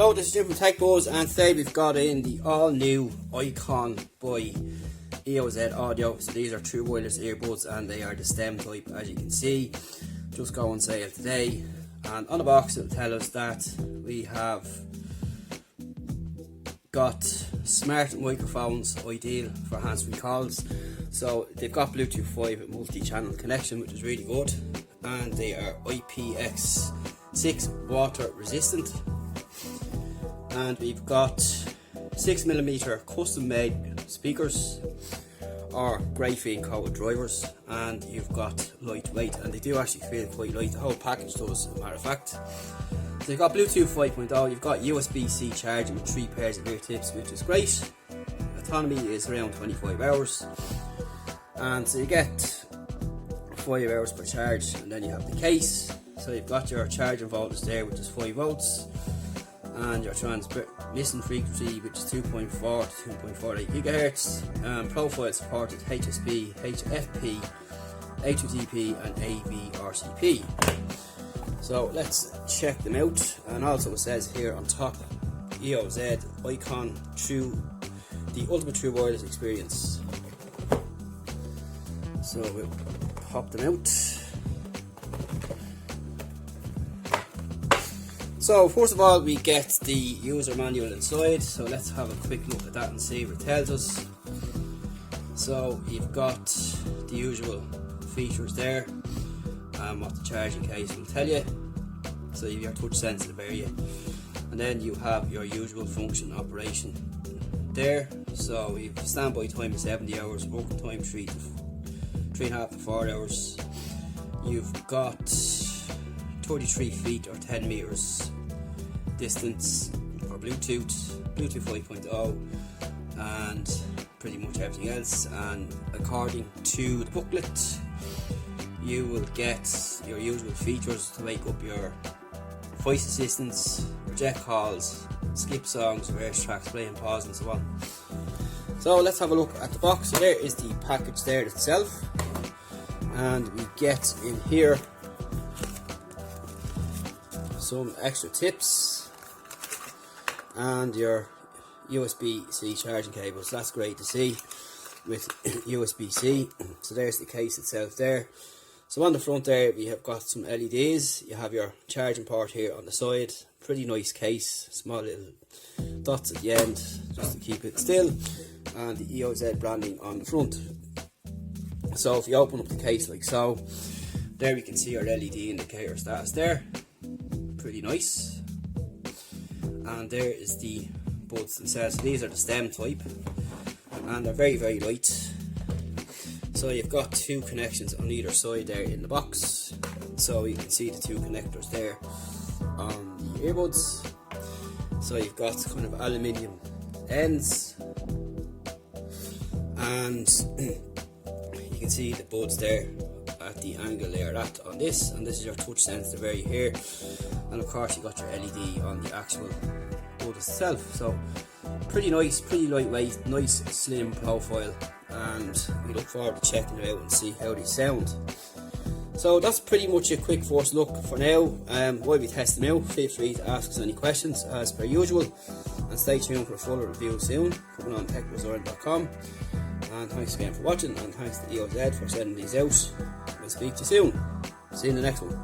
Hello, this is Jim from Tech Buzz, and today we've got in the all new Icon by EOZ Audio. So these are true wireless earbuds and they are the stem type, as you can see. Just go on sale today, and on the box it will tell us that we have got smart microphones ideal for hands-free calls. So they've got Bluetooth 5 with multi-channel connection, which is really good, and they are IPX6 water resistant. And we've got 6mm custom made speakers or graphene coated drivers, and you've got lightweight, and they do actually feel quite light. The whole package does, as a matter of fact. So you've got Bluetooth 5.0, you've got USB-C charging with 3 pairs of ear tips, which is great. Autonomy is around 25 hours, and so you get 5 hours per charge. And then you have the case, so you've got your charging voltage there, which is 5 volts, and your transmission frequency, which is 2.4 to 2.48 GHz. Profile supported HSP, HFP, HTTP and AVRCP. So let's check them out. And also it says here on top, EOZ Icon True, the ultimate true wireless experience. So we'll pop them out. So first of all, we get the user manual inside, so let's have a quick look at that and see what it tells us. So you've got the usual features there and what the charging case will tell you. So you have your touch sensitive area, and then you have your usual function operation there. So you've standby time of 70 hours, working time 3.5 to 4 hours. You've got 33 feet or 10 meters distance for Bluetooth 5.0, and pretty much everything else. And according to the booklet, you will get your usual features to wake up your voice assistants, reject calls, skip songs, reverse tracks, play and pause, and so on. So let's have a look at the box. So there is the package there itself, and we get in here some extra tips and your USB-C charging cables. That's great to see with USB-C. So there's the case itself there. So on the front there we have got some LEDs. You have your charging port here on the side. Pretty nice case, small little dots at the end just to keep it still, and the EOZ branding on the front. So if you open up the case like so, there we can see our LED indicator status there. Pretty nice. And there is the buds themselves. So these are the stem type, and they're very, very light. So you've got 2 connections on either side there in the box. So you can see the 2 connectors there on the earbuds. So you've got kind of aluminium ends, and you can see the buds there at the angle they are at on this, and this is your touch sensitive area here, and of course you got your LED on the actual bud itself. So pretty nice, pretty lightweight, nice slim profile, and we look forward to checking it out and see how they sound. So that's pretty much a quick first look for now. While we test them out, feel free to ask us any questions as per usual, and stay tuned for a fuller review soon coming on techbuzzorn.com. And thanks again for watching, and thanks to EOZ for sending these out. We'll speak to you soon. See you in the next one.